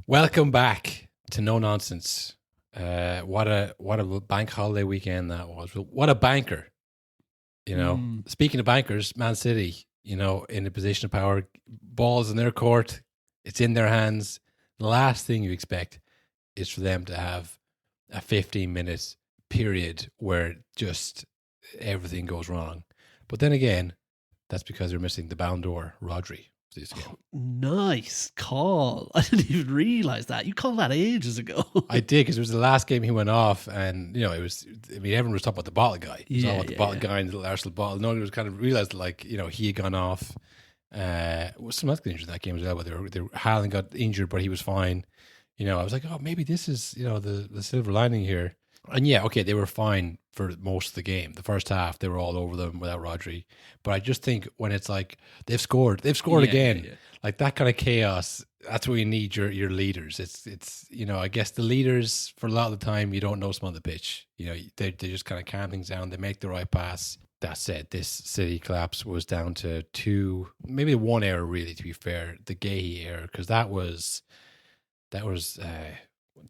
Welcome back to No Nonsense. What a bank holiday weekend that was. What a banker. Speaking of bankers, Man City, in a position of power, balls in their court, it's in their hands. The last thing you expect is for them to have a 15-minute period where just everything goes wrong. But then again, that's because they're missing the Ballon d'Or, Rodri. Nice call. I didn't even realise that. You called that ages ago. I did, because it was the last game he went off, and everyone was talking about the bottle guy. He was talking about the bottle guy and the little Arsenal bottle. No one was kind of realised he had gone off. Some other injuries in that game as well, but Haaland got injured, but he was fine. I was like, oh, maybe this is the silver lining here. And they were fine for most of the game. The first half, they were all over them without Rodri. But I just think when it's like they've scored again. Yeah. Like that kind of chaos. That's where you need your leaders. It's I guess the leaders, for a lot of the time, you don't know some on the pitch. They just kind of calm things down. They make the right pass. That said, this City collapse was down to maybe one error, really, to be fair, the Gahey error, because that was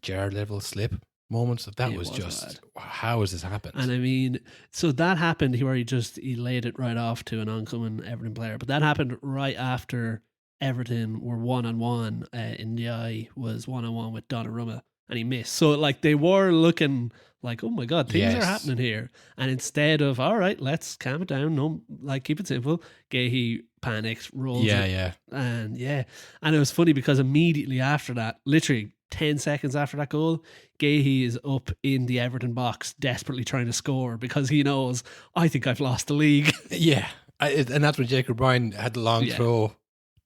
Gerrard level slip moments. That was just bad. How has this happened? And so that happened where he laid it right off to an oncoming Everton player, but that happened right after Everton were 1-on-1. Ndiaye was 1-on-1 with Donnarumma, and he missed. So they were looking like, oh my god, things are happening here. And instead of, all right, let's calm it down, no, keep it simple, Gahey panics, rolls it. And it was funny because immediately after that, literally 10 seconds after that goal, Gahey is up in the Everton box desperately trying to score because he knows, I think I've lost the league. And that's when Jacob Bryan had the long throw,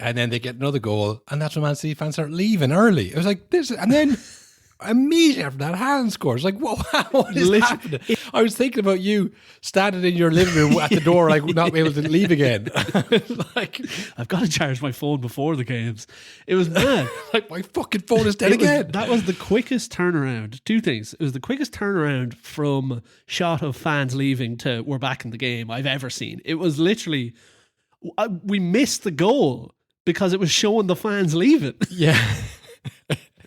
and then they get another goal, and that's when Man City fans start leaving early. It was like this, and then immediately after that, Haaland scores. Like, whoa, what is happening? I was thinking about you standing in your living room at the door, not able to leave again. I've got to charge my phone before the games. It was mad. My fucking phone is dead again. That was the quickest turnaround. Two things. It was the quickest turnaround from shot of fans leaving to we're back in the game I've ever seen. It was literally, we missed the goal because it was showing the fans leaving. Yeah.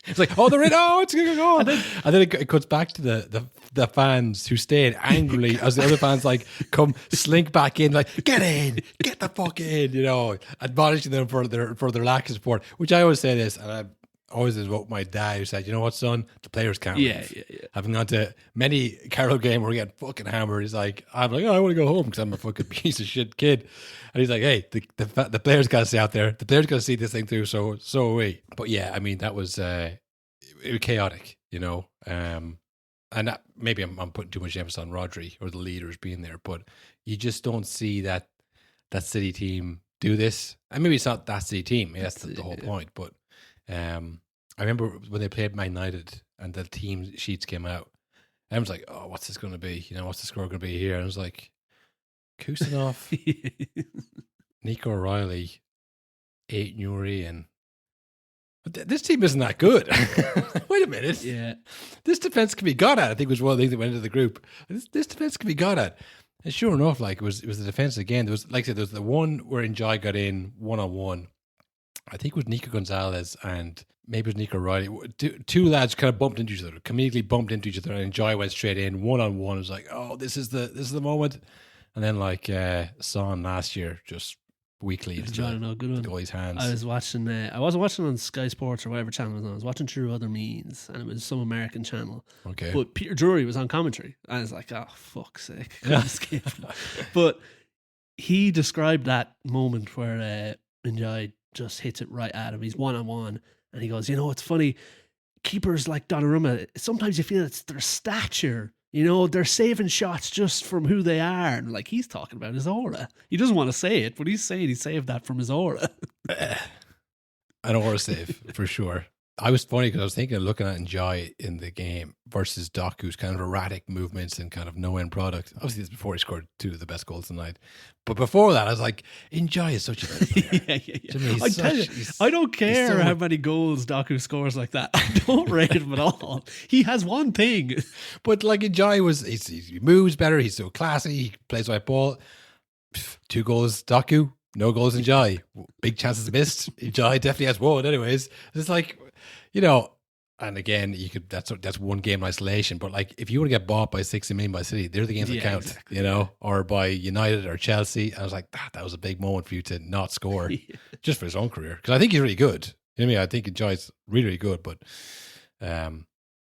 It's like, oh, they're in. Oh, it's going to go. And then it cuts back to the fans who stayed angrily as the other fans come slink back in, get in, get the fuck in, admonishing them for their lack of support. Which I always say this, and I always invoke my dad who said, you know what, son, the players can't leave. Yeah. Having gone to many Carroll game where we get fucking hammered, he's like, I want to go home because I'm a fucking piece of shit kid. And he's like, hey, the players got to stay out there. The players got to see this thing through. So are we. But that was it was chaotic, and that, maybe I'm putting too much emphasis on Rodri or the leaders being there, but you just don't see that City team do this. And maybe it's not that City team. That's the whole point. But I remember when they played Man United and the team sheets came out, I was like, oh, what's this going to be? What's the score going to be here? And I was like, Kusanov, Nico O'Reilly, Eight Nuri, and this team isn't that good. Wait a minute. Yeah. This defense can be got at. I think was one of the things that went into the group. This defense can be got at. And sure enough, it was the defense again. There was, like I said, there was the one where Ndiaye got in 1-on-1. I think it was Nico Gonzalez and maybe it was Nico Riley. Two lads kind of bumped into each other, comedically bumped into each other, and Ndiaye went straight in 1-on-1. It was like, oh, this is the moment. And then Son last year just weekly into the goalie's hands. I was watching. I wasn't watching on Sky Sports or whatever channel it was on. I was watching through other means, and it was some American channel. Okay. But Peter Drury was on commentary, and I was like, "Oh, fuck's sake!" Couldn't escape. But he described that moment where Ndiaye just hits it right at him. He's 1-on-1, and he goes, "It's funny. Keepers like Donnarumma, sometimes you feel it's their stature." They're saving shots just from who they are. And he's talking about his aura. He doesn't want to say it, but he's saying he saved that from his aura. An aura save, for sure. I was funny because I was thinking of looking at Ndiaye in the game versus Doku's kind of erratic movements and kind of no-end product. Obviously, this is before he scored two of the best goals tonight. But before that, I was like, Ndiaye is such a better player. Yeah. I don't care how many goals Doku scores like that. I don't rate him at all. He has one thing. But Ndiaye he moves better. He's so classy. He plays white ball. 2 goals, Doku. No goals Ndiaye. Big chances missed. Ndiaye definitely has one anyways. It's like, you know, and again, you could that's one game in isolation. But like, if you were to get bought by 60 million by City, they're the games that count, exactly. you know, or by United or Chelsea. I was like, that was a big moment for you to not score just for his own career, because I think he's really good. You know what I mean? I think Enjoy's really, really good. But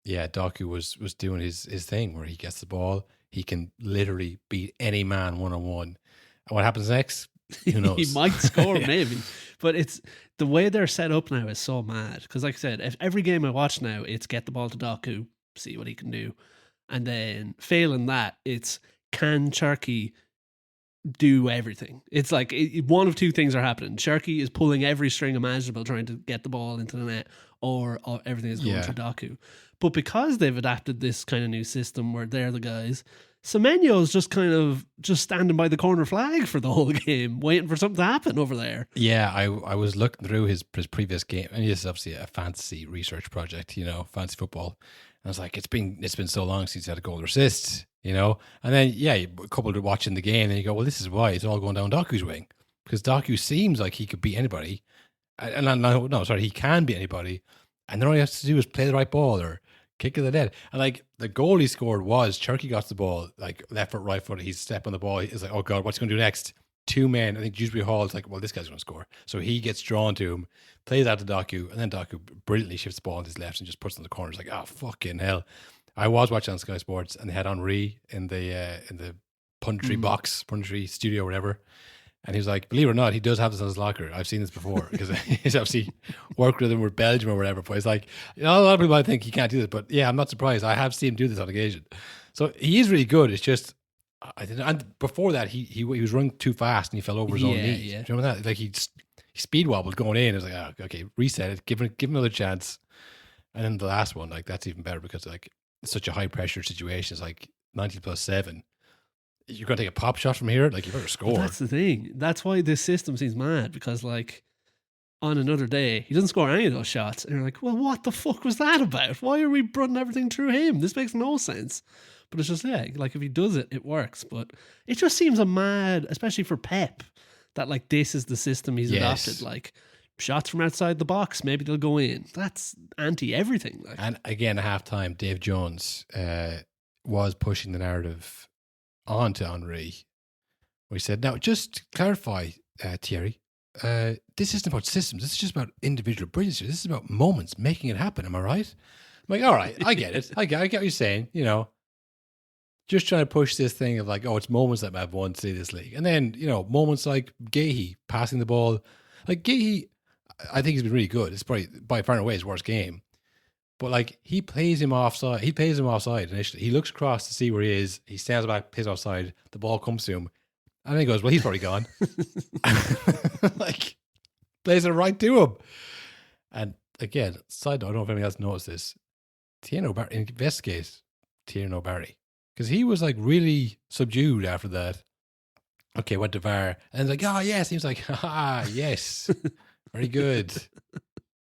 yeah, Doku was doing his thing where he gets the ball, he can literally beat any man 1-on-1. And what happens next? Who knows? He might score, Yeah. maybe. But it's the way they're set up now is so mad. Because, like I said, if every game I watch now, it's get the ball to Doku, see what he can do. And then failing that, it's can Cherky do everything? It's like one of two things are happening. Cherky is pulling every string imaginable trying to get the ball into the net, or everything is going through Doku. But because they've adapted this kind of new system where they're the guys, Semenyo's just kind of just standing by the corner flag for the whole game, waiting for something to happen over there. Yeah, I was looking through his previous game, and this is obviously a fantasy research project, you know, fantasy football. And I was like, it's been so long since he had a goal or assist, you know. And then coupled with watching the game, and you go, well, this is why it's all going down Doku's wing, because Doku seems like he could beat anybody, and he can beat anybody, and then all he has to do is play the right ball or kick of the net. And like the goal he scored was Cherky got the ball, like left foot, right foot. He's stepping on the ball. He's like, oh God, what's he going to do next? Two men. I think Dewsbury Hall is like, well, this guy's going to score. So he gets drawn to him, plays out to Doku, and then Doku brilliantly shifts the ball on his left and just puts it in the corner. It's like, oh, fucking hell. I was watching on Sky Sports, and they had Henri in the punditry studio or whatever. And he was like, believe it or not, he does have this on his locker. I've seen this before, because he's obviously worked with him with Belgium or whatever. But he's like, you know, a lot of people might think he can't do this, but yeah, I'm not surprised. I have seen him do this on occasion. So he is really good. It's just, and before that, he was running too fast and he fell over his own knee. Yeah. Do you remember that? Like he speed wobbled going in. It was like, oh, okay, reset it, give him another chance. And then the last one, like that's even better, because like it's such a high pressure situation. It's like 90+7. You're going to take a pop shot from here? Like, you better score. But that's the thing. That's why this system seems mad, because, like, on another day, he doesn't score any of those shots. And you're like, well, what the fuck was that about? Why are we running everything through him? This makes no sense. But it's just, like, if he does it, it works. But it just seems a mad, especially for Pep, that, like, this is the system he's adopted. Like, shots from outside the box, maybe they'll go in. That's anti-everything. Like. And again, at halftime, Dave Jones was pushing the narrative on to Henri. We said, now, just to clarify, Thierry, this isn't about systems. This is just about individual brilliance. This is about moments, making it happen. Am I right? I'm like, all right, I get it. I get what you're saying. You know, just trying to push this thing of like, oh, it's moments that have won this league. And then, you know, moments like Gahey passing the ball. Like Gahey, I think he's been really good. It's probably by far and away his worst game. But like he plays him offside. He plays him offside initially. He looks across to see where he is. He stands back, plays offside. The ball comes to him. And then he goes, well, he's probably gone. Like, plays it right to him. And again, side note, I don't know if anyone else noticed this. Investigate Tierno Barry. Because he was like really subdued after that. Okay, went to VAR. And like, oh, yes. He was like, yes. Very good.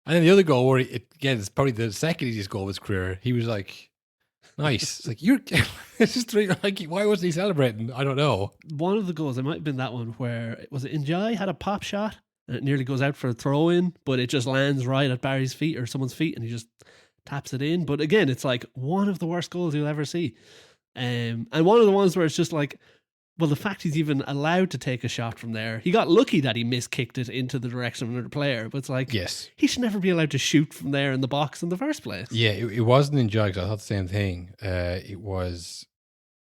And then the other goal, where again, it's probably the second easiest goal of his career. He was like, nice. It's like, it's just like, why wasn't he celebrating? I don't know. One of the goals, it might have been that one where, was it Njai had a pop shot and it nearly goes out for a throw in, but it just lands right at Barry's feet or someone's feet and he just taps it in. But again, it's like one of the worst goals you'll ever see. And one of the ones where it's just like, well, the fact he's even allowed to take a shot from there, he got lucky that he miskicked it into the direction of another player. But it's like, yes, he should never be allowed to shoot from there in the box in the first place. Yeah, it wasn't in Jugs. I thought the same thing. It was,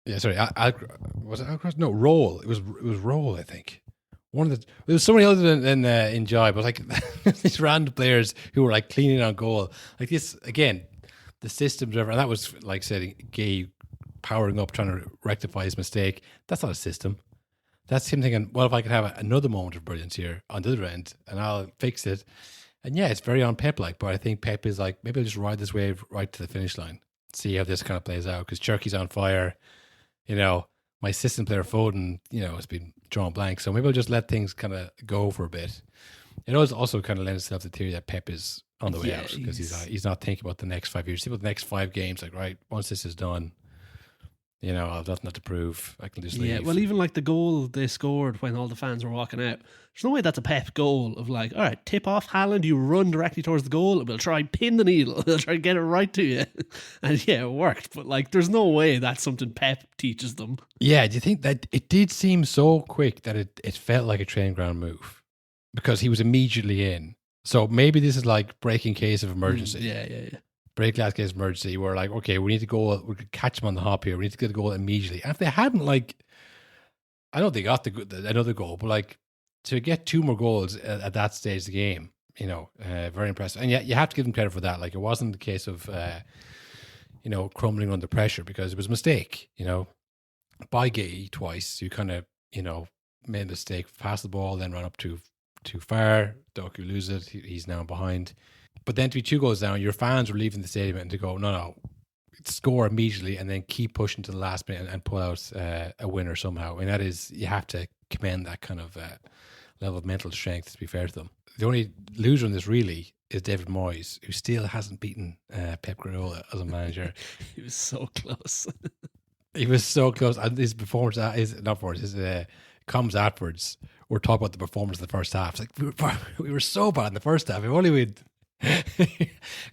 was it Alcross? No, Roll. It was Roll, I think. There was somebody other than Enjoy, but like these random players who were like cleaning on goal. Like this, again, the systems, and that was like saying Gay powering up, trying to rectify his mistake. That's not a system. That's him thinking, well, if I could have another moment of brilliance here on the other end, and I'll fix it. And yeah, it's very un-Pep like, but I think Pep is like, maybe I'll just ride this wave right to the finish line, see how this kind of plays out, because Cherky's on fire. You know, my assistant player Foden, you know, has been drawn blank, so maybe I'll just let things kind of go for a bit. It also kind of lends itself to the theory that Pep is on the way out, because he's not thinking about the next 5 years. Think about the next 5 games, like, right, once this is done, You know, I've nothing to prove. I can just leave. Yeah, well, even like the goal they scored when all the fans were walking out, there's no way that's a Pep goal of like, all right, tip off Haaland, you run directly towards the goal, and we'll try pin the needle, we'll try to get it right to you. And yeah, it worked, but like, there's no way that's something Pep teaches them. Yeah, do you think that it did seem so quick that it felt like a training ground move? Because he was immediately in. So maybe this is like breaking case of emergency. Yeah. Break last case of emergency. We're like, okay, we need to go. We could catch him on the hop here. We need to get a goal immediately. And if they hadn't, like, I know they got another goal, but like to get 2 more goals at that stage of the game, you know, very impressive. And yeah, you have to give them credit for that. Like, it wasn't the case of, you know, crumbling under pressure, because it was a mistake. You know, by Gay twice, you kind of, you know, made a mistake, passed the ball, then run up too far. Doku lose it. He's now behind. But then to be 2 goals down, your fans were leaving the stadium and to go, no, score immediately and then keep pushing to the last minute and pull out a winner somehow. And that is, you have to commend that kind of level of mental strength, to be fair to them. The only loser in this really is David Moyes, who still hasn't beaten Pep Guardiola as a manager. He was so close. He was so close. And his performance, his comes afterwards. We're talking about the performance of the first half. It's like, we were so bad in the first half. If only we'd... Because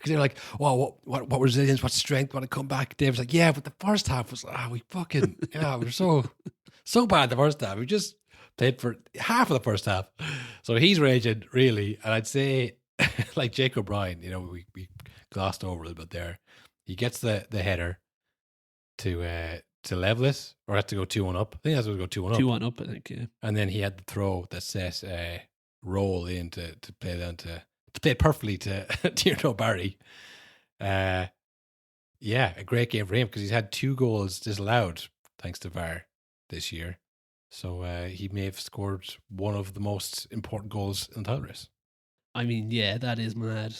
they're like, well, what resilience, what strength, what a comeback. Dave's like, yeah, but the first half was, we were so bad the first half. We just played for half of the first half. So he's raging, really. And I'd say, like Jake O'Brien, you know, we glossed over a little bit there. He gets the header to level it, or had to go 2-1 up. I think that's going to go 2-1 up. 2-1 up, I think, yeah. And then he had the throw that set roll in to play down to play perfectly to Tierno Barry. Yeah, a great game for him, because he's had 2 goals disallowed thanks to VAR this year. So he may have scored one of the most important goals in the title race. I mean, yeah, that is mad.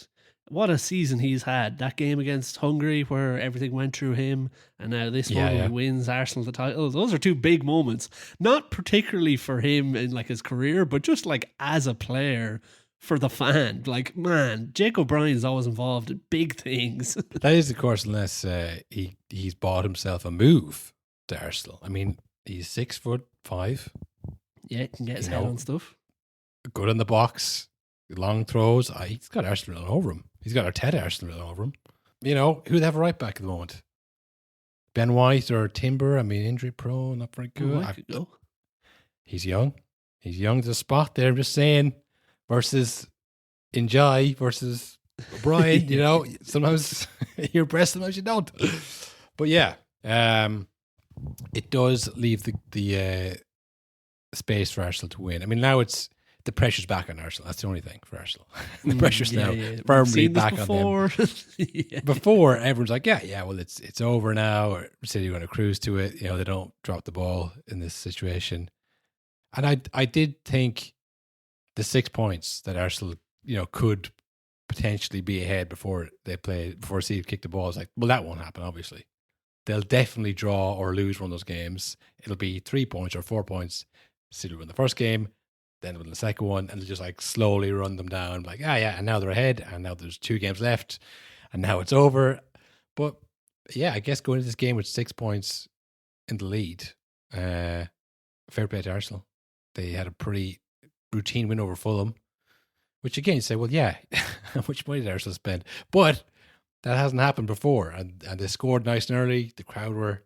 What a season he's had. That game against Hungary where everything went through him, and now this one where he wins Arsenal the title. Those are 2 big moments. Not particularly for him in like his career, but just like as a player, for the fan. Like, man, Jake O'Brien's always involved in big things. That is, of course, unless he's bought himself a move to Arsenal. I mean, he's 6'5". Yeah, he can get his head on stuff. Good in the box, long throws. He's got Arsenal all over him. He's got Arteta Arsenal all over him. You know, who they have a right back at the moment? Ben White or Timber? I mean, injury prone, not very good. He's young. He's young to the spot there. I'm just saying. Versus Njai versus O'Brien, you know, sometimes you're impressed, sometimes you don't. But yeah, it does leave the space for Arsenal to win. I mean, now the pressure's back on Arsenal. That's the only thing for Arsenal. The pressure's now firmly back on them. Before, everyone's like, yeah, well, it's over now. Or City are going to cruise to it. You know, they don't drop the ball in this situation. And I did think the 6 points that Arsenal, you know, could potentially be ahead before City kick the ball. It's like, well, that won't happen, obviously. They'll definitely draw or lose one of those games. It'll be 3 points or 4 points. City will win the first game, then win the second one, and they'll just like slowly run them down. Like, and now they're ahead, and now there's 2 games left, and now it's over. But yeah, I guess going into this game with 6 points in the lead, fair play to Arsenal. They had a pretty routine win over Fulham, which again you say, well, yeah, how much money did Arsenal spend? But that hasn't happened before, and they scored nice and early. The crowd were,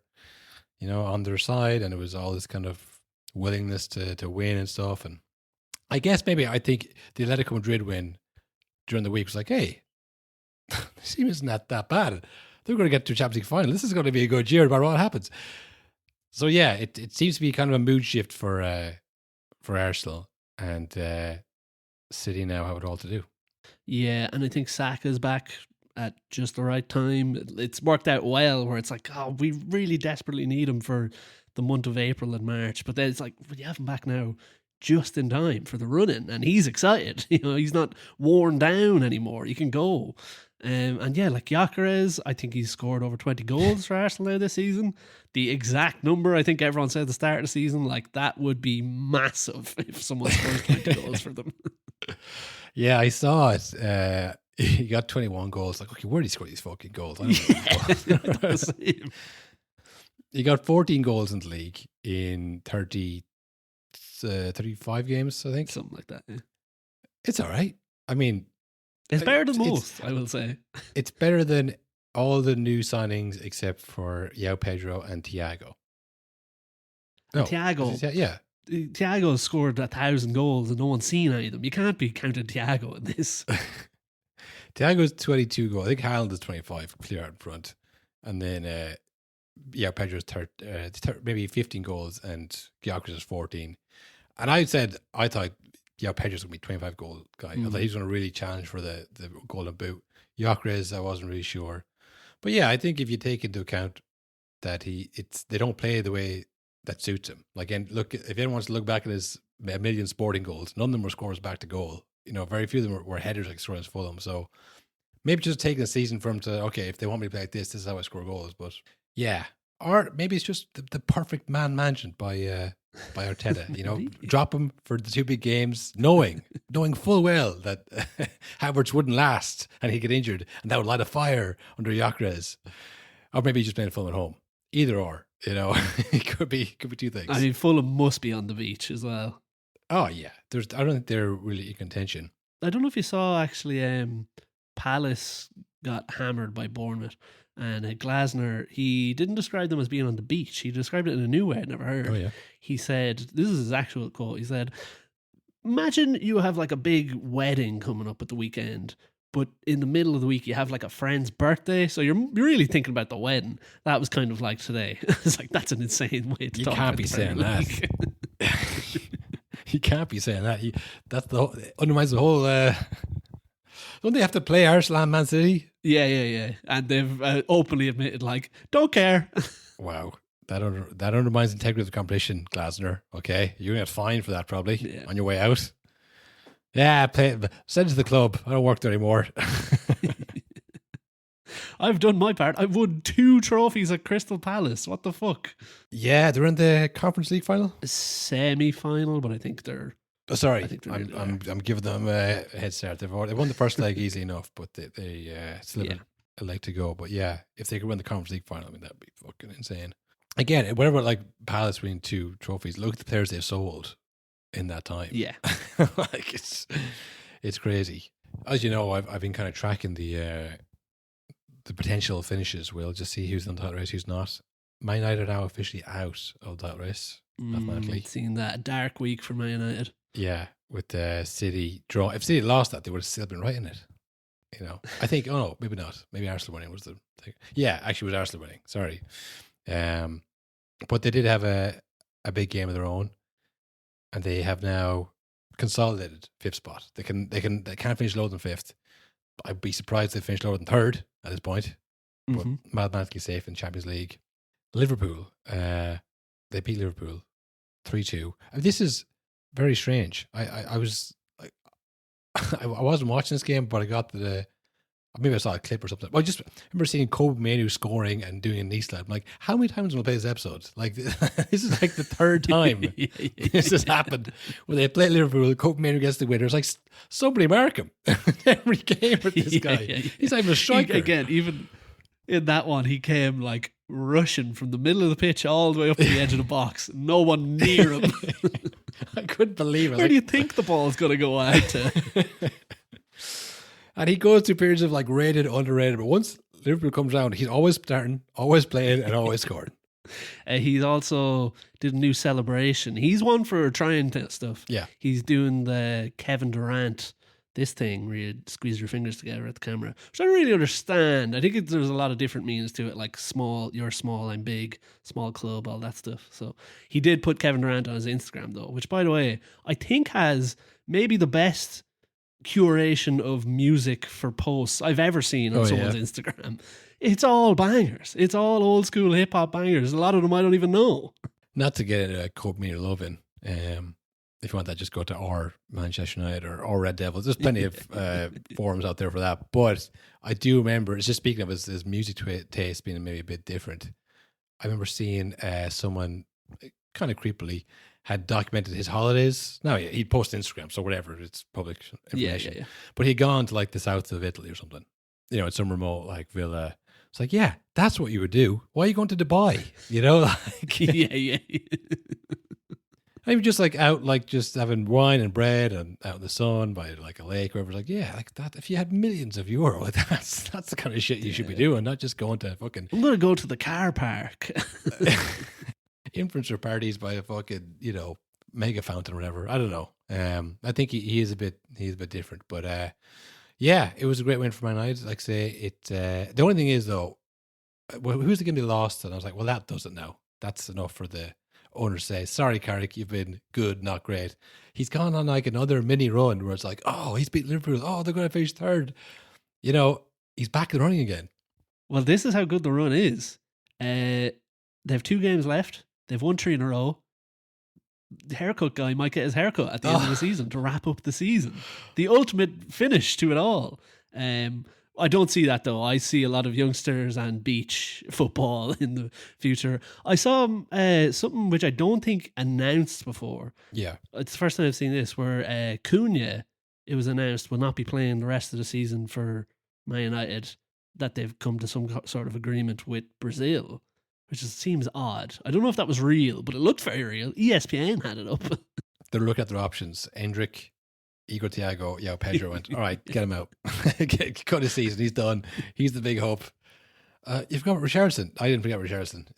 you know, on their side, and it was all this kind of willingness to win and stuff. And I guess I think the Atletico Madrid win during the week was like, hey, this team isn't that bad. They're going to get to a Champions League final. This is going to be a good year no matter what happens. So yeah, it seems to be kind of a mood shift for Arsenal. And City now have it all to do. Yeah, and I think Saka's back at just the right time. It's worked out well where it's like, we really desperately need him for the month of April and March. But then it's like, well, you have him back now just in time for the run-in. And he's excited. You know, he's not worn down anymore. He can go. And yeah, like Gyökeres, I think he's scored over 20 goals for Arsenal now this season. The exact number, I think everyone said at the start of the season, like that would be massive if someone scores 20 goals for them. Yeah, I saw it. He got 21 goals. Like, okay, where did he score these fucking goals? I don't know. He got 14 goals in the league in 35 games, I think. Something like that. Yeah. It's all right. I mean, It's better than most, I will say. It's better than all the new signings except for Yao Pedro and Thiago. No, Thiago. Yeah. Thiago scored 1,000 goals and no one's seen any of them. You can't be counting Thiago in this. Thiago's 22 goals. I think Haaland is 25, clear out in front. And then Yao Pedro's maybe 15 goals and Gyökeres is 14. And I thought Yao Pedro's going to be 25 goal guy. I thought he was going to really challenge for the golden boot. Gyökeres, I wasn't really sure. But yeah, I think if you take into account that they don't play the way that suits him. Like, and look, if anyone wants to look back at his 1 million sporting goals, none of them were scores back to goal. You know, very few of them were headers like scoring Fulham. So maybe just taking a season for him to, okay, if they want me to play like this is how I score goals. But yeah, or maybe it's just the perfect man management by Arteta. You know, drop him for the 2 big games, knowing full well that Havertz wouldn't last and he'd get injured, and that would light a fire under Gyökeres. Or maybe he's just playing Fulham at home. Either or, you know, it could be 2 things. I mean, Fulham must be on the beach as well. Oh yeah, I don't think they're really in contention. I don't know if you saw actually. Palace got hammered by Bournemouth, and Glasner, he didn't describe them as being on the beach. He described it in a new way I'd never heard. Oh yeah. He said, this is his actual quote. He said, "Imagine you have like a big wedding coming up at the weekend, but in the middle of the week you have like a friend's birthday, so you're really thinking about the wedding." That was kind of like today. It's like, that's an insane way to talk. You can't be saying that. You can't be saying that. That's undermines the whole. Don't they have to play Arsenal and Man City? Yeah. And they've openly admitted, like, don't care. Wow. That undermines the integrity of the competition, Glasner. Okay. You're going to get fined for that probably on your way out. Yeah, send it to the club. I don't work there anymore. I've done my part. I've won 2 trophies at Crystal Palace. What the fuck? Yeah, they're in the Conference League final? Semi-final, but I think they're... Oh, sorry, I'm giving them a head start. They won the first leg easy enough, but they still have a leg to go. But yeah, if they could win the Conference League final, I mean, that'd be fucking insane. Again, whatever, like Palace winning 2 trophies, look at the players they've sold in that time. Yeah. Like, it's crazy. As you know, I've been kind of tracking the potential finishes. We'll just see who's in the title race, who's not. Man United are now officially out of that race, mathematically. Seen that dark week for Man United. Yeah, with the City draw. If City lost that, they would have still been right in it. You know, I think. Oh no, maybe not. Maybe Arsenal winning was the thing. Yeah, actually, it was Arsenal winning. Sorry, but they did have a big game of their own, and they have now consolidated 5th spot. They can't finish lower than 5th. I'd be surprised if they finish lower than 3rd at this point. But mathematically safe in Champions League. Liverpool, they beat Liverpool 3-2. I mean, this is very strange. I was I wasn't watching this game, but I got maybe I saw a clip or something. I just remember seeing Kobe Manu scoring and doing a knee slap. I'm like, how many times will I play this episode? Like, this is like the 3rd time this has happened. When they play Liverpool, Kobe Manu gets the winner. It's like, somebody mark him. Every game with this guy. Yeah. He's not even a striker. Again, even in that one, he came like rushing from the middle of the pitch all the way up to the edge of the box. No one near him. I couldn't believe it. Where do you think the ball's going to go out to? And he goes through periods of like rated, underrated. But once Liverpool comes around, he's always starting, always playing, and always scoring. He's also did a new celebration. He's one for trying stuff. Yeah. He's doing the Kevin Durant, this thing where you squeeze your fingers together at the camera, which I don't really understand. I think there's a lot of different meanings to it, like small, you're small, I'm big, small club, all that stuff. So he did put Kevin Durant on his Instagram though, which by the way, I think has maybe the best curation of music for posts I've ever seen on someone's Instagram. It's all bangers. It's all old school hip hop bangers. A lot of them I don't even know. Not to get into Kobe Manu loving. If you want that, just go to our Manchester United or Red Devils. There's plenty of forums out there for that. But I do remember, it's just speaking of his music taste being maybe a bit different. I remember seeing someone kind of creepily had documented his holidays. Now, he'd post Instagram, so whatever, it's public information. Yeah. But he'd gone to like the south of Italy or something, you know, in some remote like villa It's like, yeah, that's what you would do. Why are you going to Dubai? You know, like, yeah. I'm just like out, like just having wine and bread and out in the sun by like a lake or whatever. Like, yeah, like that. If you had millions of euro, that's the kind of shit you should be doing, not just going to fucking. I'm gonna go to the car park. Influencer parties by a fucking, you know, mega fountain or whatever. I don't know. I think he is a bit different, but yeah, it was a great win for Man United. Like I say, it. The only thing is though, who's the game they lost? And I was like, well, that does it now. That's enough for the owner to say, sorry, Carrick, you've been good, not great. He's gone on like another mini run where it's like, oh, he's beat Liverpool. Oh, they're going to finish third. You know, he's back in the running again. Well, this is how good the run is. They have 2 games left. They've won 3 in a row. The haircut guy might get his haircut at the end of the season to wrap up the season. The ultimate finish to it all. I don't see that though. I see a lot of youngsters and beach football in the future. I saw something which I don't think announced before. Yeah. It's the first time I've seen this where Cunha, it was announced, will not be playing the rest of the season for Man United, that they've come to some sort of agreement with Brazil, which seems odd. I don't know if that was real, but it looked very real. ESPN had it up. They're looking at their options. Endrick, Igor Thiago, Pedro went, all right, get him out. Cut his season. He's done. He's the big hope. You've got Richarlison. I didn't forget Richarlison.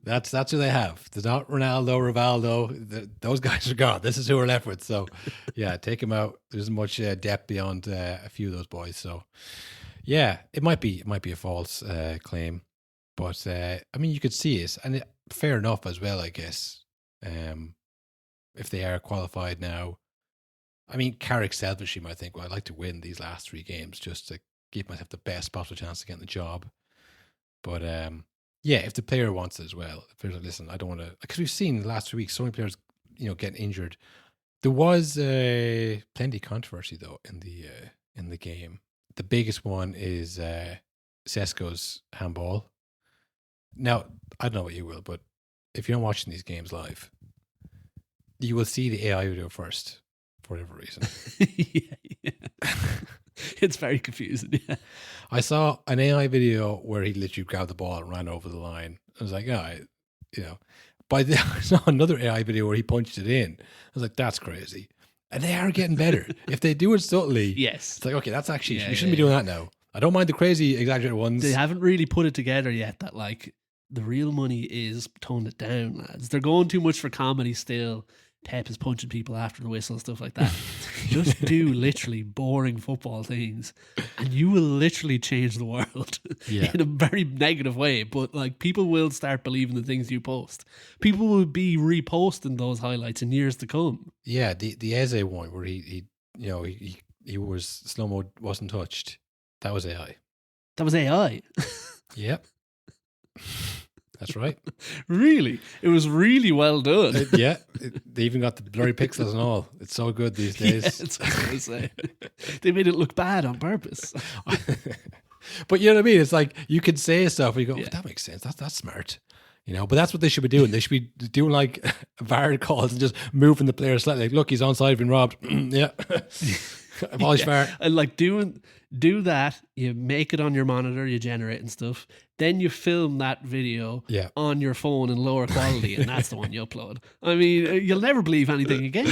That's who they have. There's not Ronaldo, Rivaldo. Those guys are gone. This is who we're left with. So, yeah, take him out. There isn't much depth beyond a few of those boys. So, yeah, it might be a false claim, but I mean, you could see it, and fair enough as well, I guess. If they are qualified now, I mean, Carrick selfishly might think, well, I'd like to win these last 3 games just to give myself the best possible chance of getting the job. But yeah, if the player wants it as well, if they're like, listen, I don't want to, because we've seen the last 3 weeks so many players, you know, getting injured. There was plenty of controversy though in the game. The biggest one is Sesko's handball. Now, I don't know what you will, but if you're not watching these games live, you will see the AI video first for whatever reason. yeah. It's very confusing. Yeah. I saw an AI video where he literally grabbed the ball and ran over the line. I was like, you know. But I saw another AI video where he punched it in. I was like, that's crazy. And they are getting better. If they do it subtly, yes. It's like, okay, that's actually, you shouldn't be doing that now. I don't mind the crazy exaggerated ones. They haven't really put it together yet that like the real money is tone it down, lads. They're going too much for comedy still. Pep is punching people after the whistle, stuff like that. Just do literally boring football things and you will literally change the world in a very negative way. But like people will start believing the things you post. People will be reposting those highlights in years to come. Yeah, the Eze one where he was slow-mo, wasn't touched. That was AI. That was AI? Yep. That's right. Really? It was really well done. They even got the blurry pixels and all. It's so good these days. Yeah, that's what I was going to say. They made it look bad on purpose. But you know what I mean? It's like you can say stuff and you go, that makes sense. That's smart. You know, but that's what they should be doing. They should be doing like VAR calls and just moving the player slightly. Like, look, he's onside, been robbed. Yeah. Abolish VAR. And like do that, you make it on your monitor, you generate and stuff. Then you film that video on your phone in lower quality, and that's the one you upload. I mean, you'll never believe anything again.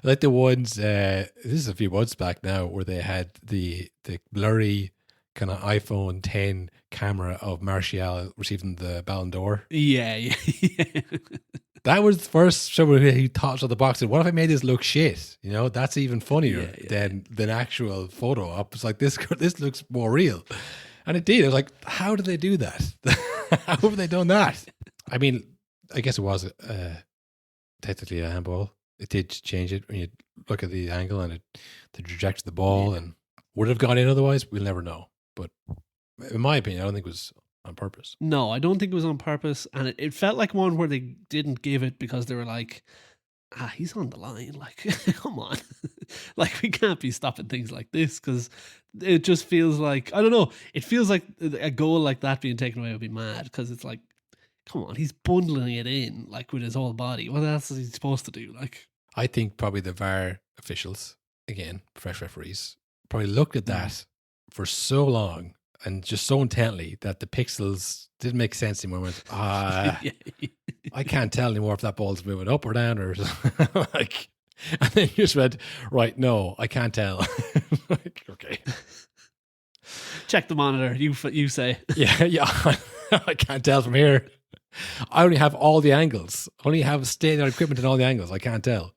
Like the ones, this is a few months back now, where they had the blurry kind of iPhone 10 camera of Martial receiving the Ballon d'Or. Yeah. That was the first someone who thought of the box and what if I made this look shit? You know, that's even funnier than actual photo op. It's like this looks more real. And it did. I was like, how did they do that? How have they done that? I mean, I guess it was technically a handball. It did change it when you look at the angle and the trajectory of the ball and would it have gone in otherwise? We'll never know. But in my opinion, I don't think it was on purpose. No, I don't think it was on purpose. And it felt like one where they didn't give it because they were like, he's on the line. Like, come on. Like, we can't be stopping things like this because it just feels like, I don't know, it feels like a goal like that being taken away would be mad because it's like, come on, he's bundling it in like with his whole body. What else is he supposed to do? Like, I think probably the VAR officials, again, fresh referees, probably looked at that for so long and just so intently that the pixels didn't make sense anymore. I went, I can't tell anymore if that ball's moving up or down or like. And then you just went, right? No, I can't tell. Like, okay, check the monitor. You say, yeah. I can't tell from here. I only have all the angles. I only have state-of-the-art equipment in all the angles. I can't tell.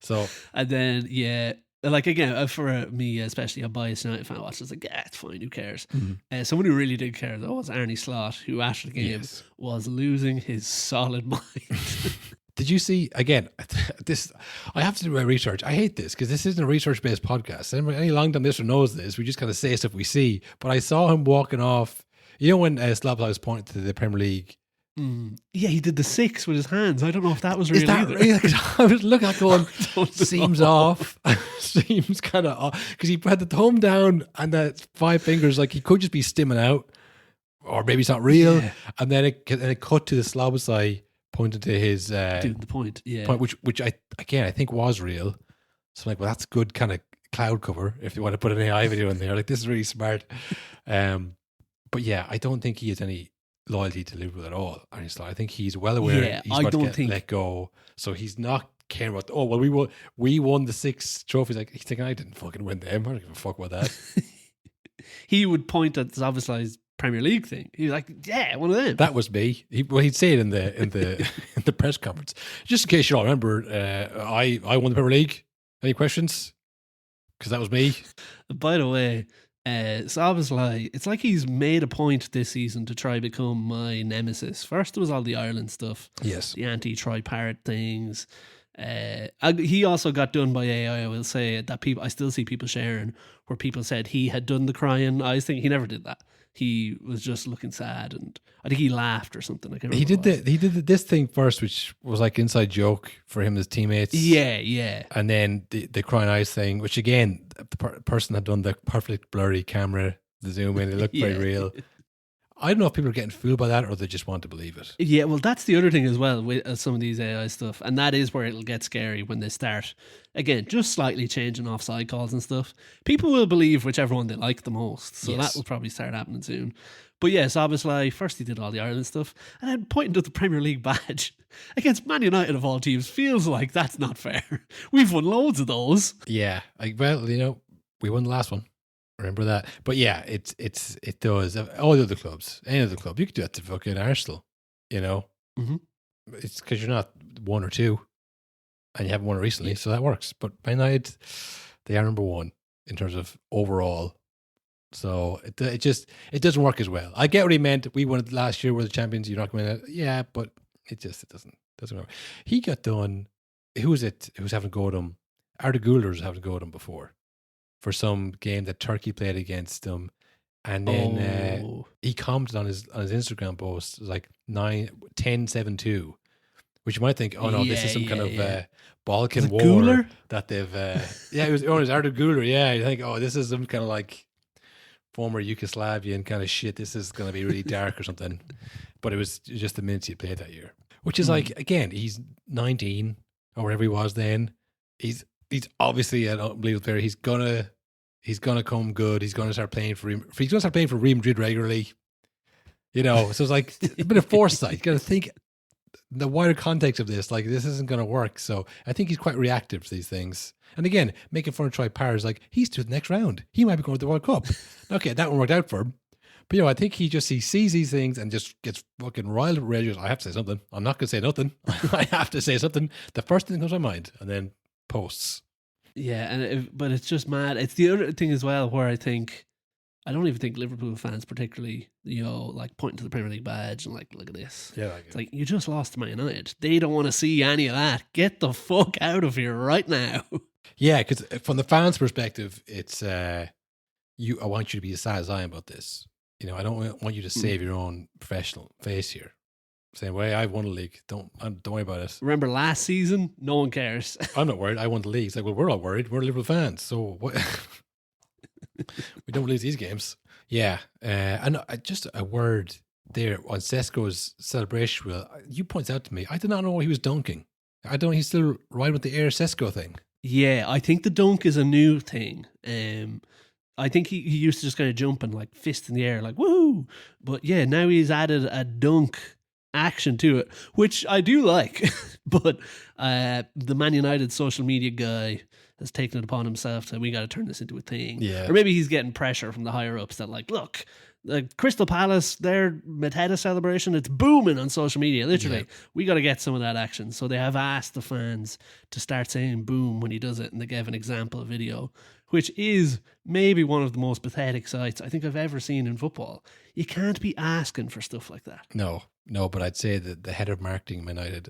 So, and then like again, for me especially, a biased United fan watch, I was like, yeah, it's fine, who cares? Someone who really did care though was Arnie Slot, who after the game was losing his solid mind. Did you see, again, this, I have to do my research. I hate this because this isn't a research-based podcast. Any long-time listener knows this. We just kind of say stuff we see. But I saw him walking off. You know when Slab was pointing to the Premier League? Yeah, he did the 6 with his hands. I don't know if that was real. Is that real? I was looking at going, seems off. Seems kind of off. Because he had the thumb down and the 5 fingers, like he could just be stimming out. Or maybe it's not real. Yeah. And then it cut to the Slabasai pointing to his doing the point, which I think was real. So I'm like, well, that's good kind of cloud cover if you want to put an AI video in there. Like, this is really smart. But yeah, I don't think he has any loyalty to Liverpool at all. I think he's well aware he's about to get let go. So he's not caring about, oh, well, we won the 6 trophies. Like, he's thinking, I didn't fucking win them. I don't give a fuck about that. He would point at Szoboszlai's Premier League thing. He was like, yeah, one of them. That was me. He'd say it in the press conference. Just in case you all remember, I won the Premier League. Any questions? Because that was me. By the way, Szoboszlai, it's like he's made a point this season to try become my nemesis. First, there was all the Ireland stuff. Yes. The anti-tripartite things. He also got done by AI. I will say that I still see people sharing where people said he had done the crying. I think he never did that. He was just looking sad, and I think he laughed or something. He did this thing first, which was like inside joke for him and his teammates. Yeah. And then the crying eyes thing, which again, the person had done the perfect blurry camera, the zoom in, it looked very real. I don't know if people are getting fooled by that or they just want to believe it. Yeah, well, that's the other thing as well with some of these AI stuff. And that is where it'll get scary when they start, again, just slightly changing offside calls and stuff. People will believe whichever one they like the most. So that will probably start happening soon. But yeah, Szoboszlai, first he did all the Ireland stuff and then pointing to the Premier League badge against Man United of all teams feels like that's not fair. We've won loads of those. Yeah, we won the last one. Remember that? But yeah, it does. All the other clubs, any other club, you could do that to fucking Arsenal, you know? Mm-hmm. It's because you're not 1 or 2 and you haven't won it recently, so that works. But Man United, they are number 1 in terms of overall. So it doesn't work as well. I get what he meant. We won it last year, we're the champions, you're not going to, yeah, but it doesn't work. He got done, who was it who was having a go at him? Arda Güler was having a go at him before. For some game that Turkey played against them, and then he commented on his Instagram post, it was like 10-7-2, which you might think, oh no, this is some kind of Balkan war Güler? That they've it was Arda Güler. Yeah, you think, oh, this is some kind of like former Yugoslavian kind of shit. This is going to be really dark or something. But it was just the minutes he played that year, which is like, again, he's 19 or whatever he was then. He's obviously an unbelievable player. He's gonna come good. He's gonna start playing for Real Madrid regularly. You know, so it's like a bit of foresight. You got to think the wider context of this. Like, this isn't gonna work. So I think he's quite reactive to these things. And again, making fun of Troy Parr's like, he's to the next round. He might be going to the World Cup. Okay, that one worked out for him. But I think he sees these things and just gets fucking riled up. I have to say something. I'm not gonna say nothing. I have to say something. The first thing that comes to my mind, and then posts. Yeah, but it's just mad. It's the other thing as well where I don't even think Liverpool fans particularly, like pointing to the Premier League badge and like, look at this. Yeah, it's like, you just lost to Man United. They don't want to see any of that. Get the fuck out of here right now. Yeah, because from the fans' perspective, it's I want you to be as sad as I am about this. I don't want you to save your own professional face here. Same way, I've won the league. Don't worry about it. Remember last season? No one cares. I'm not worried. I won the league. It's like, well, we're all worried. We're Liverpool fans, so what? We don't lose these games. Yeah, and just a word there on Sesko's celebration. Well, you pointed out to me, I did not know he was dunking. He's still riding with the Air Sesko thing. Yeah, I think the dunk is a new thing. I think he used to just kind of jump and like fist in the air, like woohoo. But yeah, now he's added a dunk action to it, which I do like. But the Man United social media guy has taken it upon himself that we got to turn this into a thing. Yeah. Or maybe he's getting pressure from the higher ups that like, look, like Crystal Palace, their Mateta celebration, it's booming on social media. Literally, Yeah. we got to get some of that action. So they have asked the fans to start saying boom when he does it, and they gave an example video, which is maybe one of the most pathetic sights I think I've ever seen in football. You can't be asking for stuff like that. No, but I'd say that the head of marketing of United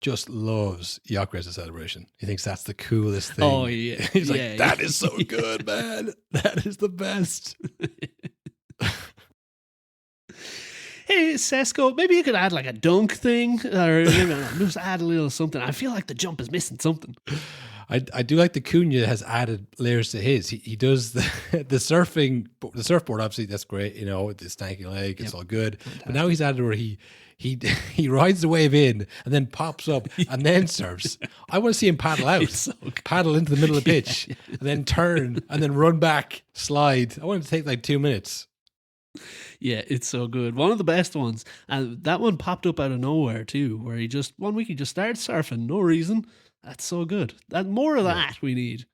just loves Gyökeres' celebration. He thinks that's the coolest thing. Oh, yeah. He's like, Yeah, that yeah. is so good, man. That is the best. Hey, Sesko, maybe you could add like a dunk thing, or maybe just add a little something. I feel like the jump is missing something. I do like the Cunha has added layers to his. He does the surfboard. Obviously, that's great. You know, the stanky leg, it's all good. Fantastic. But now he's added where he rides the wave in and then pops up and then surfs. I want to see him paddle out, It's so good. paddle into the middle of the pitch, and then turn and then run back, slide. I want it to take like 2 minutes. Yeah, it's so good. One of the best ones. And that one popped up out of nowhere too, where one week he just started surfing, no reason. That's so good. More of that we need.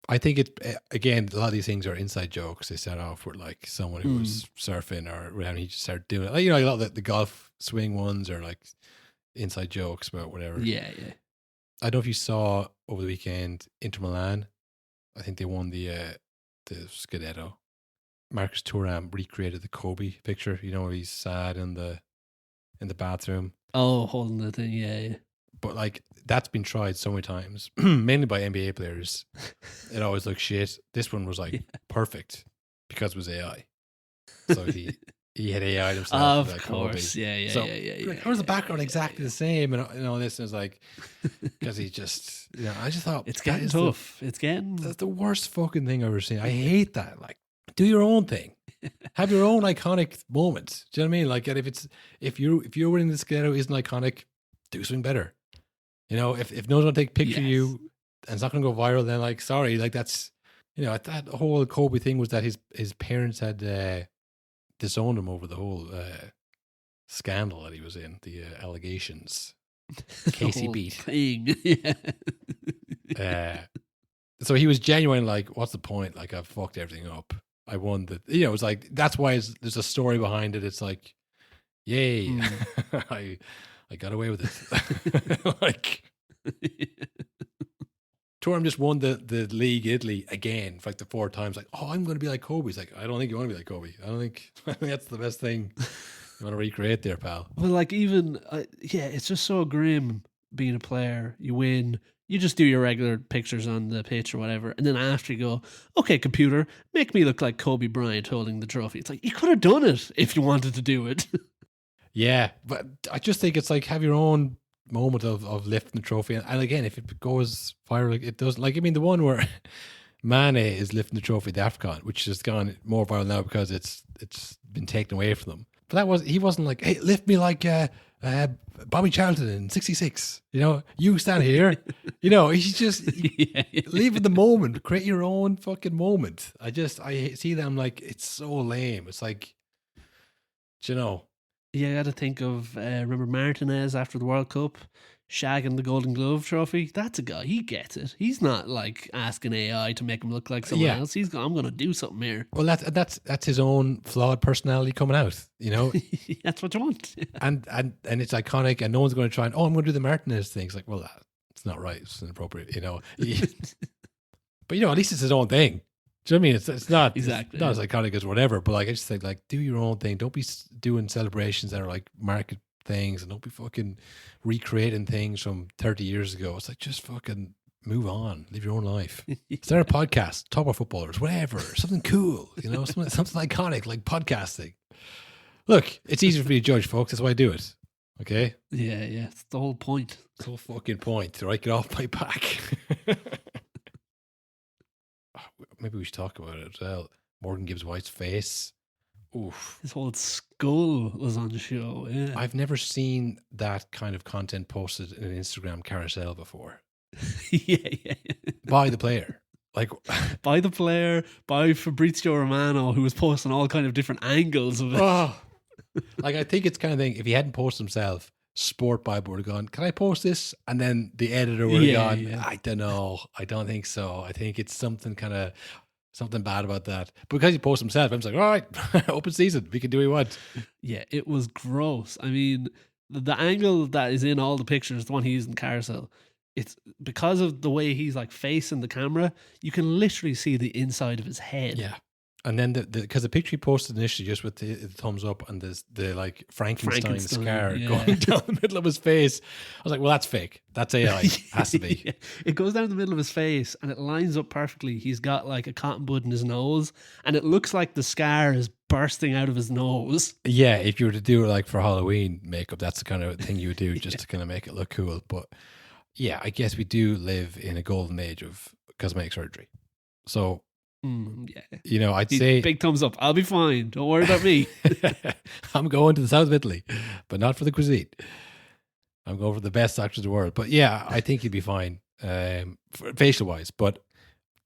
I think again, a lot of these things are inside jokes. They start off with like someone who was surfing or whatever, he just started doing it. Like, you know, a lot of the golf swing ones are like inside jokes about whatever. Yeah. I don't know if you saw over the weekend Inter Milan. I think they won the Scudetto. Marcus Thuram recreated the Kobe picture. You know, where he's sad in the bathroom. Oh, holding the thing. Yeah. But like that's been tried so many times, mainly by NBA players. It always looks shit. This one was like perfect because it was AI. So he had AI himself. Of course. Yeah. So, Yeah. like, how is the background exactly the same? And you know, this is like because he just, you know, I just thought It's getting tough. That's the worst fucking thing I've ever seen. I hate that. Like, do your own thing. Have your own iconic moment. Do you know what I mean? Like, and if you're winning the Scudetto isn't iconic, do something better. You know, if no one's gonna take a picture of you and it's not gonna go viral, then like, sorry, like that's, you know, that whole Kobe thing was that his parents had disowned him over the whole scandal that he was in, the allegations. Casey beat. Thing. Yeah. So he was genuine, like, what's the point? Like, I've fucked everything up. I won the, you know, it was like, that's why there's a story behind it. It's like, yay, I got away with it. Like, Thuram just won the league Italy again for like the 4 times. Like, oh, I'm going to be like Kobe. He's like, I don't think you want to be like Kobe. I think that's the best thing you want to recreate there, pal. Well, like even, it's just so grim being a player. You win, you just do your regular pictures on the pitch or whatever. And then after you go, okay, computer, make me look like Kobe Bryant holding the trophy. It's like, you could have done it if you wanted to do it. Yeah, but I just think it's like have your own moment of lifting the trophy. And again, if it goes viral, it doesn't. Like, I mean, the one where Mane is lifting the trophy at the AFCON, which has gone more viral now because it's been taken away from them. But he wasn't like, hey, lift me like Bobby Charlton in '66. You know, you stand here. You know, he's just leave the moment, create your own fucking moment. I see them like it's so lame. It's like, you know. Yeah, I got to think of, remember Martinez after the World Cup, shagging the Golden Glove trophy? That's a guy, he gets it. He's not like asking AI to make him look like someone else. He's going, I'm going to do something here. Well, that's his own flawed personality coming out, you know? That's what you want. and it's iconic and no one's going to try and, I'm going to do the Martinez thing. It's like, well, it's not right. It's inappropriate, you know? But, you know, at least it's his own thing. Do you know what I mean? It's not exactly. It's not as iconic as whatever, but like I just think like do your own thing. Don't be doing celebrations that are like market things, and don't be fucking recreating things from 30 years ago. It's like just fucking move on, live your own life. Start a podcast, talk about footballers, whatever, something cool, you know, something iconic like podcasting. Look, it's easier for me to judge, folks. That's why I do it. Okay. Yeah, it's the whole point. It's the whole fucking point. Right, get off my back. Maybe we should talk about it as well. Morgan Gibbs White's face. Oof. His whole skull was on the show. Yeah. I've never seen that kind of content posted in an Instagram carousel before. yeah. By the player. Like, by the player, by Fabrizio Romano, who was posting all kind of different angles of it. oh, like I think it's kind of thing. If he hadn't posted himself, Sport Bible would have gone, "Can I post this?" And then the editor would have gone, "I don't know. I don't think so. I think it's something bad about that." But because he posted himself, I'm just like, all right, open season. We can do what we want. Yeah, it was gross. I mean, the angle that is in all the pictures, the one he used in Carousel, it's because of the way he's like facing the camera, you can literally see the inside of his head. Yeah. And then because the picture he posted initially just with the thumbs up and the like Frankenstein scar going down the middle of his face, I was like, well, that's fake. That's AI. Has to be. Yeah. It goes down the middle of his face and it lines up perfectly. He's got like a cotton bud in his nose and it looks like the scar is bursting out of his nose. Yeah, if you were to do it like for Halloween makeup, that's the kind of thing you would do just to kind of make it look cool. But yeah, I guess we do live in a golden age of cosmetic surgery. So, yeah, you know, I'd say big thumbs up. I'll be fine. Don't worry about me. I'm going to the south of Italy, but not for the cuisine. I'm going for the best doctors in the world. But yeah, I think you'd be fine, facial wise. But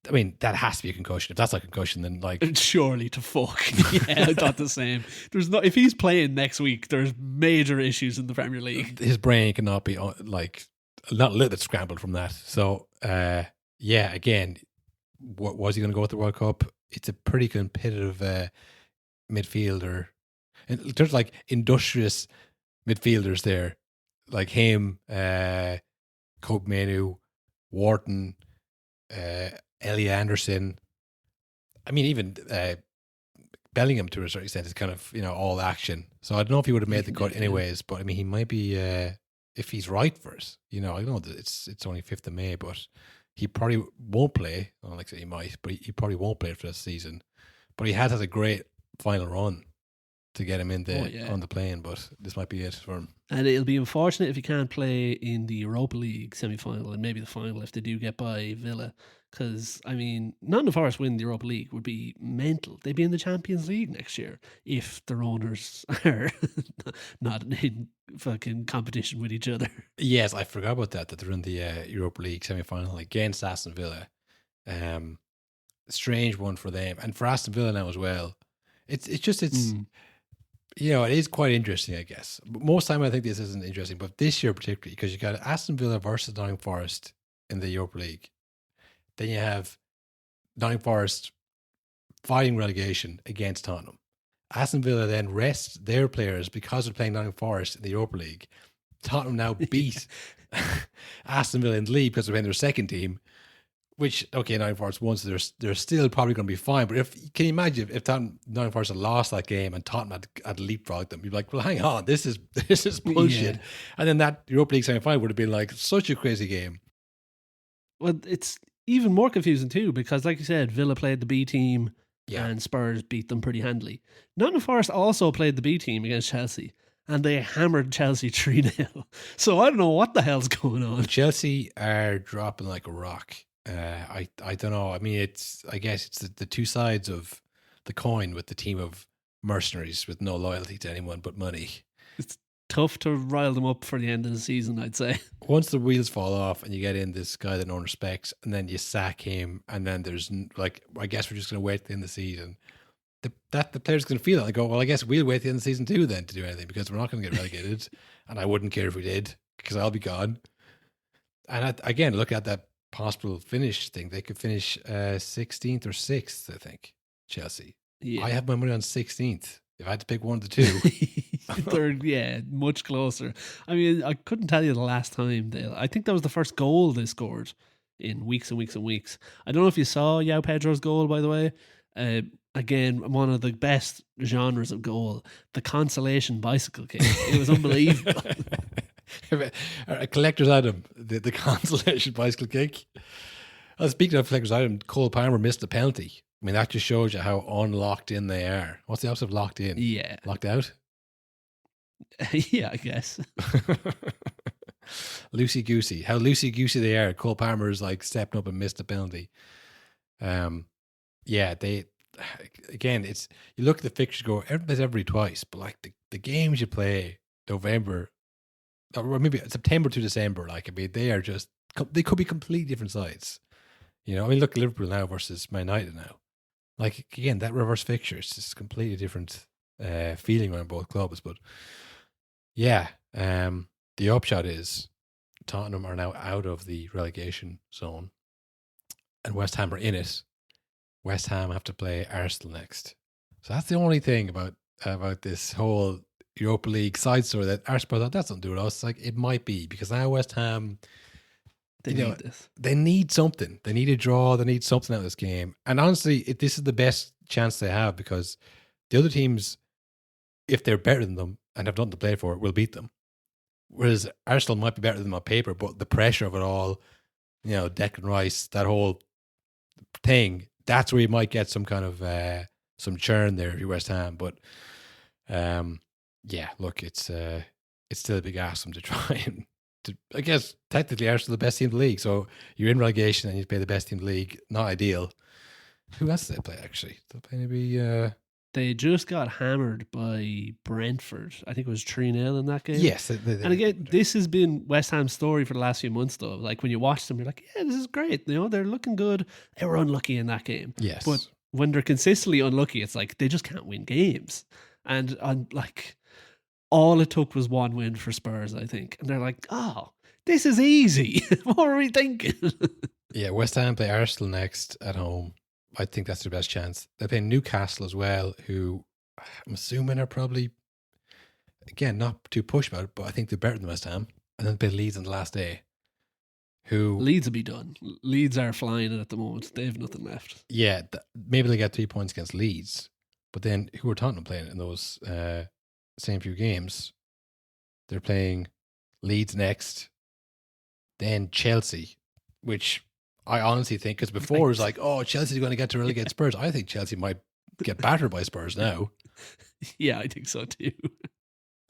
I mean, that has to be a concussion. If that's not a concussion, then like surely to fuck. Yeah, I thought the same. There's no if he's playing next week, there's major issues in the Premier League. His brain cannot be like not a little bit scrambled from that. So yeah, again. What was he going to go with the World Cup? It's a pretty competitive midfielder. And there's like industrious midfielders there, like him, Kobe Manu, Wharton, Ellie Anderson. I mean, even Bellingham to a certain extent is kind of, you know, all action. So I don't know if he would have made the cut anyways, but I mean, he might be, if he's right for it, you know, I know that it's only 5th of May, but he probably won't play. I don't like to say he might, but he probably won't play for this season. But he has had a great final run to get him in there on the plane. But this might be it for him. And it'll be unfortunate if he can't play in the Europa League semi-final and maybe the final if they do get by Villa. Because, I mean, Nottingham Forest winning the Europa League would be mental. They'd be in the Champions League next year if their owners are not in fucking competition with each other. Yes, I forgot about that they're in the Europa League semi-final against Aston Villa. Strange one for them. And for Aston Villa now as well. It's you know, it is quite interesting, I guess. But most time I think this isn't interesting, but this year particularly, because you got Aston Villa versus Nottingham Forest in the Europa League. Then you have Nottingham Forest fighting relegation against Tottenham. Aston Villa then rest their players because they're playing Nottingham Forest in the Europa League. Tottenham now beat Aston Villa in the league because they're playing their second team, which, okay, Nottingham Forest won, so they're still probably going to be fine. But can you imagine if Nottingham Forest had lost that game and Tottenham had leapfrogged them? You'd be like, well, hang on, this is bullshit. Yeah. And then that Europa League semi-final would have been like such a crazy game. Well, it's even more confusing too, because like you said, Villa played the B team and Spurs beat them pretty handily. Nottingham Forest also played the B team against Chelsea and they hammered Chelsea 3-0. So I don't know what the hell's going on. Chelsea are dropping like a rock. I don't know. I mean, I guess it's the two sides of the coin with the team of mercenaries with no loyalty to anyone but money. It's tough to rile them up for the end of the season, I'd say. Once the wheels fall off and you get in this guy that no one respects and then you sack him and then there's like, I guess we're just going to wait till the end of the season. The players going to feel it. I go, well, I guess we'll wait till the end of the season too then to do anything because we're not going to get relegated and I wouldn't care if we did because I'll be gone. And again, look at that possible finish thing. They could finish 16th or 6th, I think, Chelsea. Yeah. I have my money on 16th. If I had to pick one of the two. They're, much closer. I mean, I couldn't tell you the last time. I think that was the first goal they scored in weeks and weeks and weeks. I don't know if you saw João Pedro's goal, by the way. Again, one of the best genres of goal. The consolation bicycle kick. It was unbelievable. A collector's item, the consolation bicycle kick. Speaking of collector's item, Cole Palmer missed a penalty. I mean, that just shows you how unlocked in they are. What's the opposite of locked in? Yeah. Locked out? Yeah, I guess. Loosey-goosey. How loosey-goosey they are. Cole Palmer is like stepping up and missed a penalty. They, again, it's, you look at the fixtures, go, every twice, but like the games you play, November, or maybe September to December, like, I mean, they are just, they could be completely different sides. You know, I mean, look at Liverpool now versus Man United now. Like, again, that reverse fixture, it's just completely different feeling around both clubs. But yeah, the upshot is Tottenham are now out of the relegation zone and West Ham are in it. West Ham have to play Arsenal next. So that's the only thing about this whole Europa League side story that Arsenal thought that's nothing to do with us. Like, it might be because now West Ham, They need this. They need something. They need a draw. They need something out of this game. And honestly, this is the best chance they have because the other teams, if they're better than them and have nothing to play for, will beat them. Whereas Arsenal might be better than them on paper, but the pressure of it all, you know, Declan Rice, that whole thing, that's where you might get some kind of some churn there if you're West Ham. But yeah, look, it's still a big ask them to try and. I guess technically Arsenal are the best team in the league, so you're in relegation and you play the best team in the league. Not ideal. Who else did they play actually? They play maybe. They just got hammered by Brentford. I think it was 3-0 in that game. Yes, and again, this has been West Ham's story for the last few months, though. Like when you watch them, you're like, yeah, this is great. You know, they're looking good. They were unlucky in that game. Yes, but when they're consistently unlucky, it's like they just can't win games. And like. All it took was one win for Spurs, I think. And they're like, oh, this is easy. What are we thinking? Yeah, West Ham play Arsenal next at home. I think that's their best chance. They play Newcastle as well, who I'm assuming are probably, again, not too push about it, but I think they're better than West Ham. And then play Leeds on the last day. Who Leeds will be done. Leeds are flying it at the moment. They have nothing left. Yeah, maybe they get 3 points against Leeds. But then who are Tottenham playing in those same few games? They're playing Leeds next, then Chelsea, which I honestly think, because before it was like, oh, Chelsea's going to get to relegate Spurs. I think Chelsea might get battered by Spurs now. Yeah, I think so too.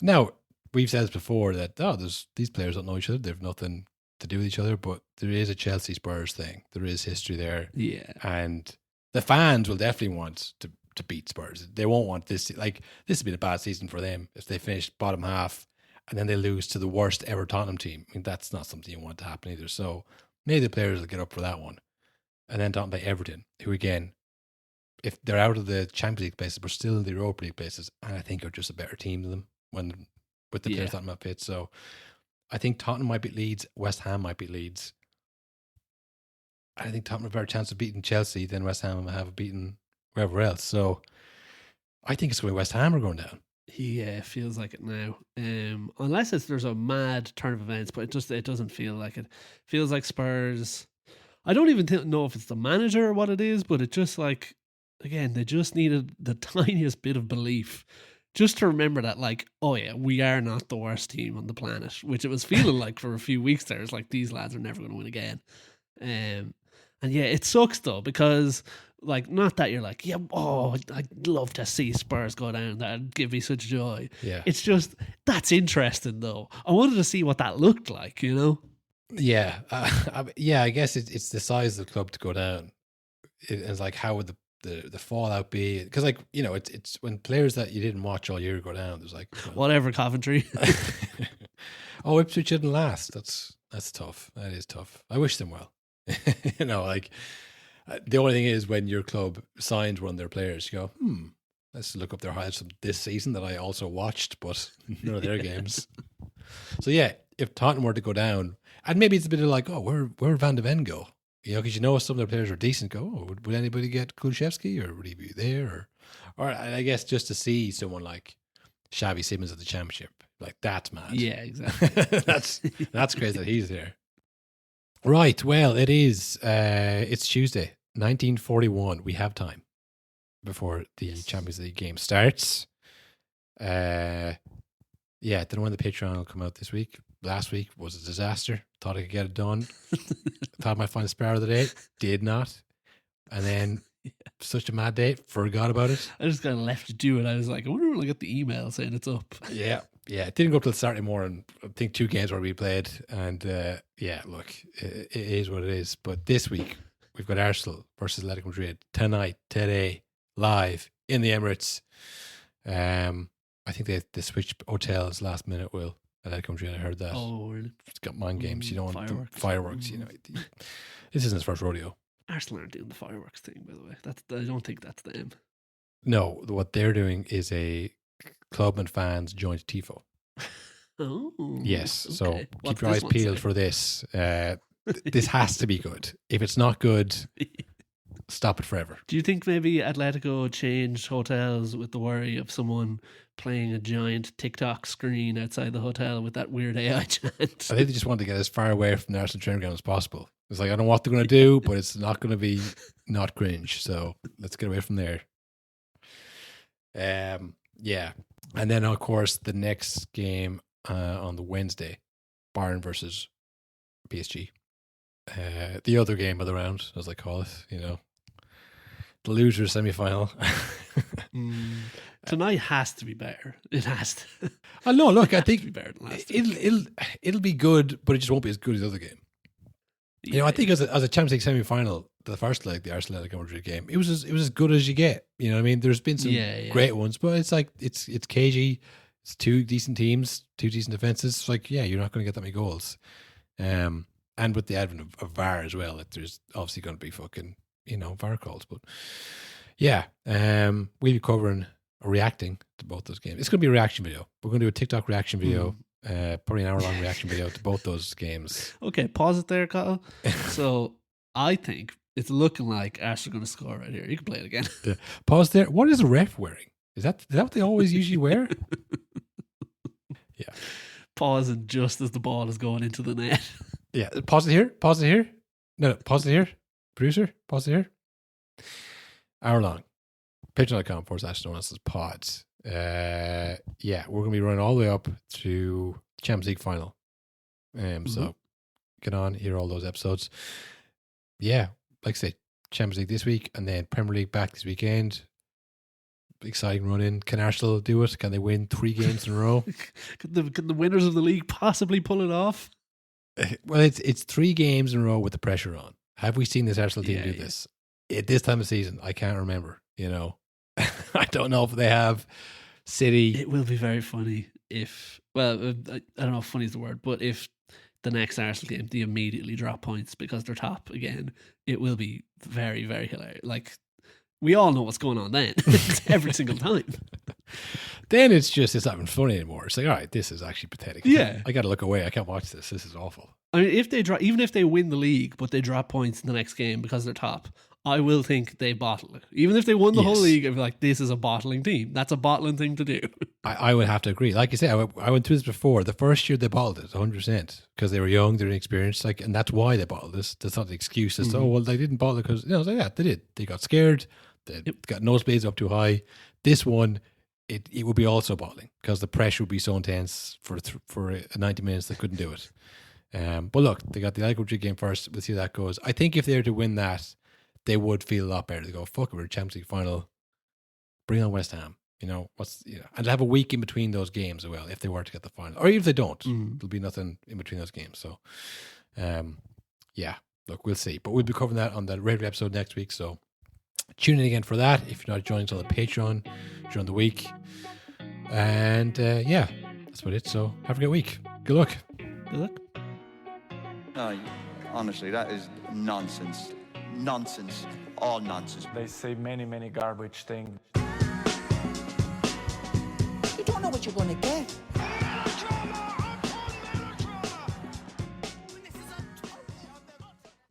Now, we've said this before that, these players don't know each other. They've nothing to do with each other, but there is a Chelsea Spurs thing. There is history there. Yeah. And the fans will definitely want to beat Spurs. They won't want this. Like, this has been a bad season for them if they finish bottom half and then they lose to the worst ever Tottenham team. I mean, that's not something you want to happen either. So maybe the players will get up for that one. And then Tottenham play Everton, who again, if they're out of the Champions League places, but still in the Europa League places, and I think are just a better team than them with the players Tottenham have pitched. So I think Tottenham might beat Leeds, West Ham might beat Leeds. I think Tottenham have a better chance of beating Chelsea than West Ham have beaten wherever else. So I think it's going to be West Ham are going down. Yeah, it feels like it now. Unless there's a mad turn of events, but it doesn't feel like it. Feels like Spurs. I don't even know if it's the manager or what it is, but it just like, again, they just needed the tiniest bit of belief just to remember that, like, oh yeah, we are not the worst team on the planet, which it was feeling like for a few weeks there. It's like, these lads are never going to win again. And yeah, it sucks though, because like, not that you're like, yeah, oh, I'd love to see Spurs go down. That'd give me such joy. Yeah. It's just, that's interesting though. I wanted to see what that looked like, you know? Yeah. I guess it's the size of the club to go down. It's like, how would the fallout be? Because, like, you know, it's when players that you didn't watch all year go down, there's like, whatever, Coventry. Oh, Ipswich didn't last. That's tough. That is tough. I wish them well. You know, like, the only thing is when your club signs one of their players, you go, let's look up their highlights from this season that I also watched, but none of their games. So yeah, if Tottenham were to go down, and maybe it's a bit of like, oh, where Van de Ven go? You know, because you know some of their players are decent. Go, oh, would anybody get Kulusevski, or would he be there? Or I guess just to see someone like Xavi Simons at the Championship, like, that's mad. Yeah, exactly. that's crazy that he's there. Right, well, it's Tuesday, 1941. We have time before the Champions League game starts. Don't know when the Patreon will come out this week. Last week was a disaster. Thought I could get it done. Thought I might find a spare of the day. Did not. And then such a mad day. Forgot about it. I just kind of left to do it. I was like, I wonder when I get the email saying it's up. Yeah. It didn't go up till Saturday morning. I think 2 games were we played. And look, it is what it is. But this week, we've got Arsenal versus Atletico Madrid tonight, today, live in the Emirates. I think they switched hotels last minute, Will. Atletico Madrid, I heard that. Oh, really? It's got mind games. You don't want fireworks. fireworks. You know, this isn't his first rodeo. Arsenal aren't doing the fireworks thing, by the way. I don't think that's them. No, what they're doing is a club and fans joint tifo. Oh, yes. So okay. keep What's your eyes this one peeled say? for this. This has to be good. If it's not good, stop it forever. Do you think maybe Atletico changed hotels with the worry of someone playing a giant TikTok screen outside the hotel with that weird AI chant? I think they just want to get as far away from the Arsenal training ground as possible. It's like, I don't know what they're going to do, but it's not going to be not cringe. So let's get away from there. Yeah. And then, of course, the next game on the Wednesday, Bayern versus PSG. The other game of the round, as I call it, the loser semi-final. Tonight has to be better. It has to. Oh no! Look, I think be better than last week. it'll be good, but it just won't be as good as the other game. I think as a Champions League semi-final, the first leg, the Arsenal Atletico Madrid game, it was as good as you get. You know what I mean? There's been some great ones, but it's like it's cagey. It's two decent teams, two decent defenses. It's like, yeah, you're not going to get that many goals. And with the advent of VAR as well, there's obviously going to be fucking VAR calls. But yeah, we'll be covering or reacting to both those games. It's going to be a reaction video. We're going to do a TikTok reaction video. Probably an hour-long reaction video to both those games. Okay, pause it there, Kyle. So I think it's looking like Arsenal are going to score right here. You can play it again. Yeah. Pause there. What is the ref wearing? Is that what they always usually wear? Yeah. Pause it just as the ball is going into the net. Yeah. Pause it here. Pause it here. No, pause it here. Producer, pause it here. Hour-long. Patreon.com/pods. Yeah, we're going to be running all the way up to Champions League final. So get on, hear all those episodes. Yeah, like I say, Champions League this week and then Premier League back this weekend. Exciting run in. Can Arsenal do it? Can they win 3 games in a row? Can the winners of the league possibly pull it off? Well, it's 3 games in a row with the pressure on. Have we seen this Arsenal team do this? At this time of season, I can't remember, I don't know if they have. City. It will be very funny if, I don't know if funny is the word, but if the next Arsenal game, they immediately drop points because they're top again, it will be very, very hilarious. Like, we all know what's going on then. It's every single time. Then it's not even funny anymore. It's like, all right, this is actually pathetic. I got to look away. I can't watch this. This is awful. I mean, even if they win the league, but they drop points in the next game because they're top, I will think they bottle it. Even if they won the whole league, I'd be like, this is a bottling team. That's a bottling thing to do. I would have to agree. Like you say, I went through this before. The first year they bottled it, 100%, because they were young, they were inexperienced, and that's why they bottled this. That's not the excuse. It's, they didn't bottle it because, they did. They got scared. They got nosebleeds up too high. This one, it would be also bottling because the pressure would be so intense for 90 minutes they couldn't do it. But look, they got the Atletico Madrid game first. We'll see how that goes. I think if they were to win that, they would feel a lot better. They go, fuck it, we're a Champions League final. Bring on West Ham. And they'll have a week in between those games as well if they were to get the final. Or even if they don't, there'll be nothing in between those games. So, yeah, look, we'll see. But we'll be covering that on the regular episode next week. So tune in again for that if you're not joining us on the Patreon during the week. And yeah, that's about it. So have a good week. Good luck. Good luck. No, honestly, that is nonsense. Nonsense. All nonsense. They say many garbage things. You don't know what you're going to get.